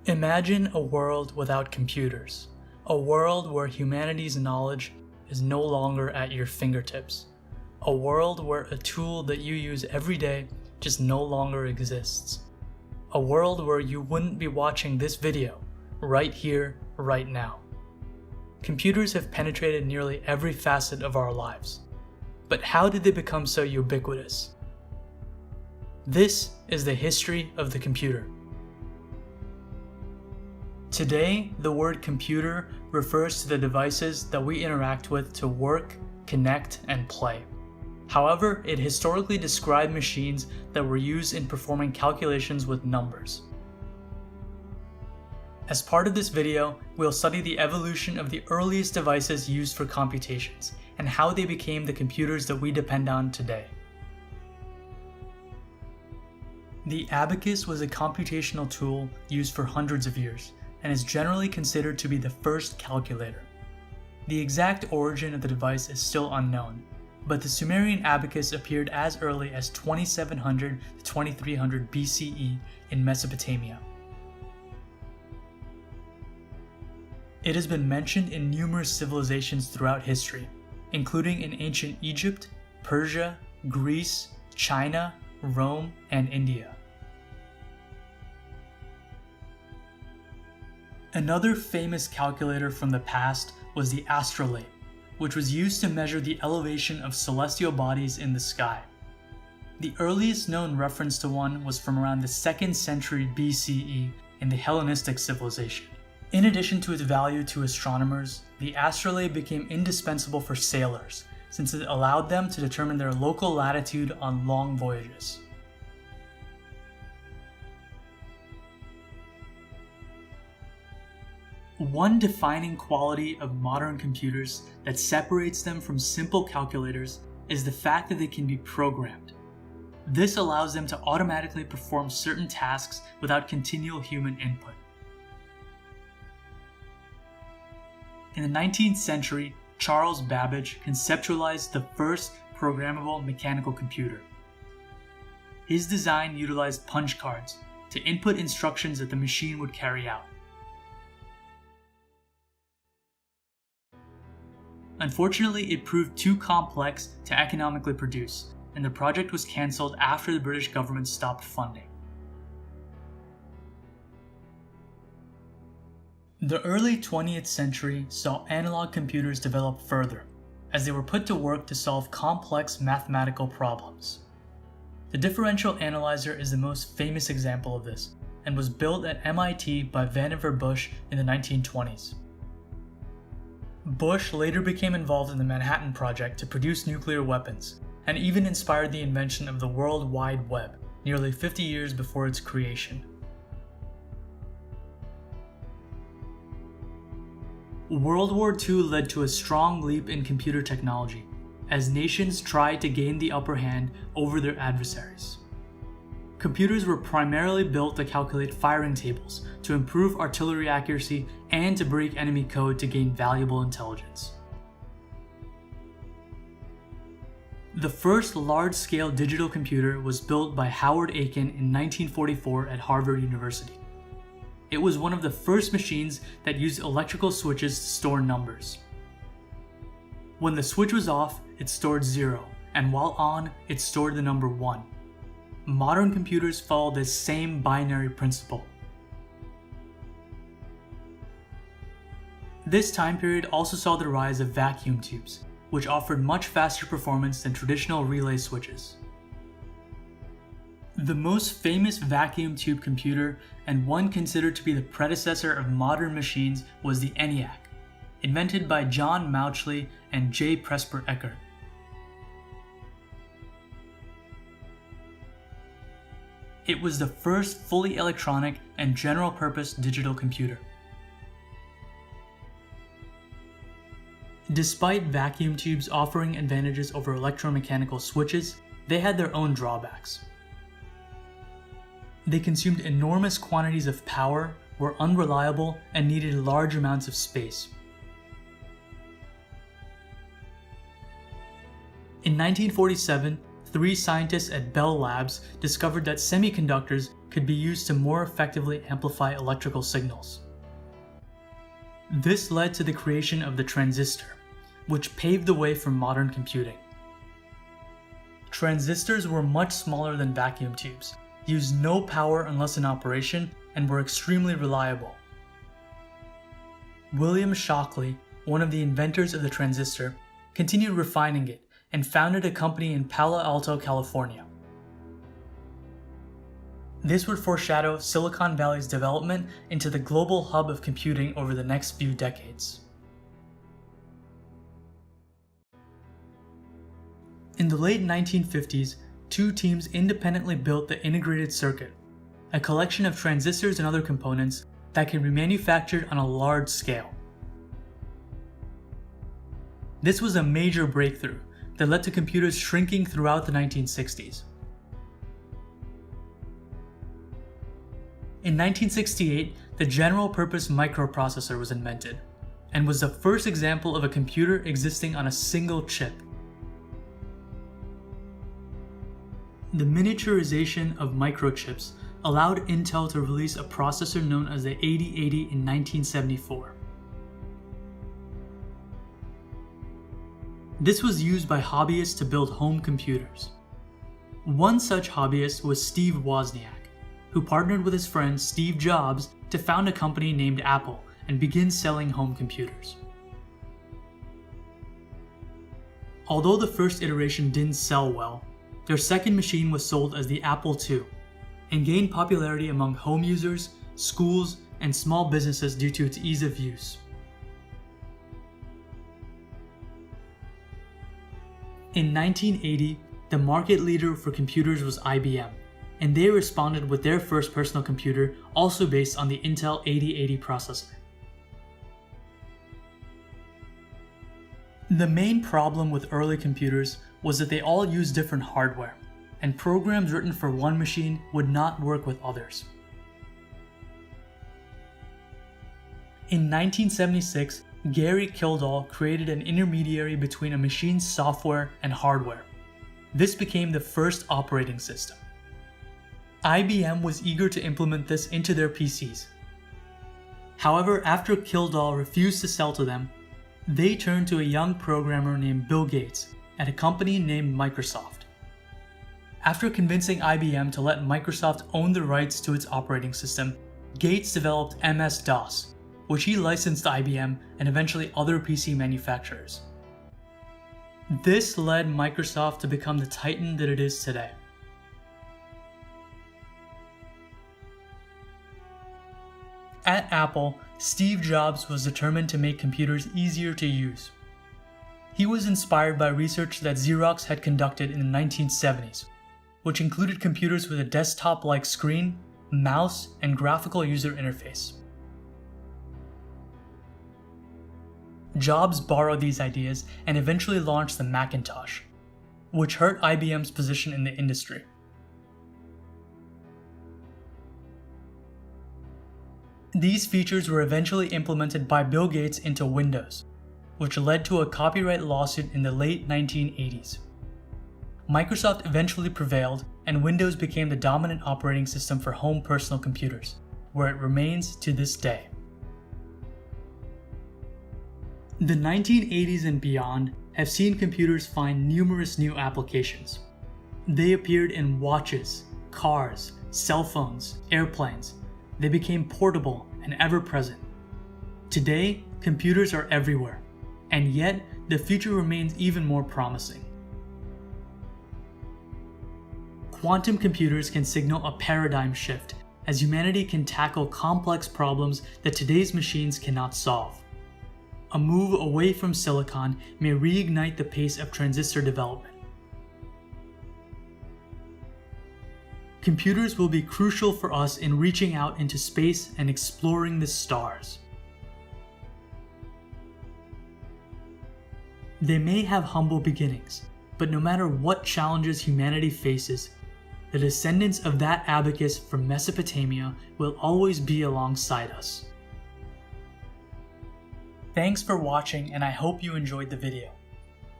Imagine a world without computers, a world where humanity's knowledge is no longer at your fingertips, a world where a tool that you use every day just no longer exists, a world where you wouldn't be watching this video right here, right now. Computers have penetrated nearly every facet of our lives, but how did they become so ubiquitous? This is the history of the computer. Today, the word computer refers to the devices that we interact with to work, connect, and play. However, it historically described machines that were used in performing calculations with numbers. As part of this video, we'll study the evolution of the earliest devices used for computations and how they became the computers that we depend on today. The abacus was a computational tool used for hundreds of years, and is generally considered to be the first calculator. The exact origin of the device is still unknown, but the Sumerian abacus appeared as early as 2700 to 2300 BCE in Mesopotamia. It has been mentioned in numerous civilizations throughout history, including in ancient Egypt, Persia, Greece, China, Rome, and India. Another famous calculator from the past was the astrolabe, which was used to measure the elevation of celestial bodies in the sky. The earliest known reference to one was from around the 2nd century BCE in the Hellenistic civilization. In addition to its value to astronomers, the astrolabe became indispensable for sailors, since it allowed them to determine their local latitude on long voyages. One defining quality of modern computers that separates them from simple calculators is the fact that they can be programmed. This allows them to automatically perform certain tasks without continual human input. In the 19th century, Charles Babbage conceptualized the first programmable mechanical computer. His design utilized punch cards to input instructions that the machine would carry out. Unfortunately, it proved too complex to economically produce, and the project was cancelled after the British government stopped funding. The early 20th century saw analog computers develop further, as they were put to work to solve complex mathematical problems. The differential analyzer is the most famous example of this, and was built at MIT by Vannevar Bush in the 1920s. Bush later became involved in the Manhattan Project to produce nuclear weapons, and even inspired the invention of the World Wide Web, nearly 50 years before its creation. World War II led to a strong leap in computer technology, as nations tried to gain the upper hand over their adversaries. Computers were primarily built to calculate firing tables, to improve artillery accuracy, and to break enemy code to gain valuable intelligence. The first large-scale digital computer was built by Howard Aiken in 1944 at Harvard University. It was one of the first machines that used electrical switches to store numbers. When the switch was off, it stored 0, and while on, it stored the number 1. Modern computers follow this same binary principle. This time period also saw the rise of vacuum tubes, which offered much faster performance than traditional relay switches. The most famous vacuum tube computer, and one considered to be the predecessor of modern machines, was the ENIAC, invented by John Mauchly and J. Presper Eckert. It was the first fully electronic and general-purpose digital computer. Despite vacuum tubes offering advantages over electromechanical switches, they had their own drawbacks. They consumed enormous quantities of power, were unreliable, and needed large amounts of space. In 1947, 3 scientists at Bell Labs discovered that semiconductors could be used to more effectively amplify electrical signals. This led to the creation of the transistor, which paved the way for modern computing. Transistors were much smaller than vacuum tubes, used no power unless in operation, and were extremely reliable. William Shockley, one of the inventors of the transistor, continued refining it and founded a company in Palo Alto, California. This would foreshadow Silicon Valley's development into the global hub of computing over the next few decades. In the late 1950s, 2 teams independently built the integrated circuit, a collection of transistors and other components that can be manufactured on a large scale. This was a major breakthrough that led to computers shrinking throughout the 1960s. In 1968, the general-purpose microprocessor was invented, and was the first example of a computer existing on a single chip. The miniaturization of microchips allowed Intel to release a processor known as the 8080 in 1974. This was used by hobbyists to build home computers. One such hobbyist was Steve Wozniak, who partnered with his friend Steve Jobs to found a company named Apple and begin selling home computers. Although the first iteration didn't sell well, their second machine was sold as the Apple II and gained popularity among home users, schools, and small businesses due to its ease of use. In 1980, the market leader for computers was IBM, and they responded with their first personal computer, also based on the Intel 8080 processor. The main problem with early computers was that they all used different hardware, and programs written for one machine would not work with others. In 1976, Gary Kildall created an intermediary between a machine's software and hardware. This became the first operating system. IBM was eager to implement this into their PCs. However, after Kildall refused to sell to them, they turned to a young programmer named Bill Gates at a company named Microsoft. After convincing IBM to let Microsoft own the rights to its operating system, Gates developed MS-DOS, which he licensed to IBM and eventually other PC manufacturers. This led Microsoft to become the titan that it is today. At Apple, Steve Jobs was determined to make computers easier to use. He was inspired by research that Xerox had conducted in the 1970s, which included computers with a desktop-like screen, mouse, and graphical user interface. Jobs borrowed these ideas and eventually launched the Macintosh, which hurt IBM's position in the industry. These features were eventually implemented by Bill Gates into Windows, which led to a copyright lawsuit in the late 1980s. Microsoft eventually prevailed, and Windows became the dominant operating system for home personal computers, where it remains to this day. The 1980s and beyond have seen computers find numerous new applications. They appeared in watches, cars, cell phones, airplanes. They became portable and ever-present. Today, computers are everywhere, and yet the future remains even more promising. Quantum computers can signal a paradigm shift as humanity can tackle complex problems that today's machines cannot solve. A move away from silicon may reignite the pace of transistor development. Computers will be crucial for us in reaching out into space and exploring the stars. They may have humble beginnings, but no matter what challenges humanity faces, the descendants of that abacus from Mesopotamia will always be alongside us. Thanks for watching, and I hope you enjoyed the video.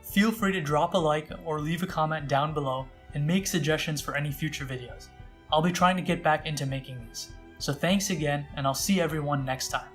Feel free to drop a like or leave a comment down below, and make suggestions for any future videos. I'll be trying to get back into making these. So thanks again, and I'll see everyone next time.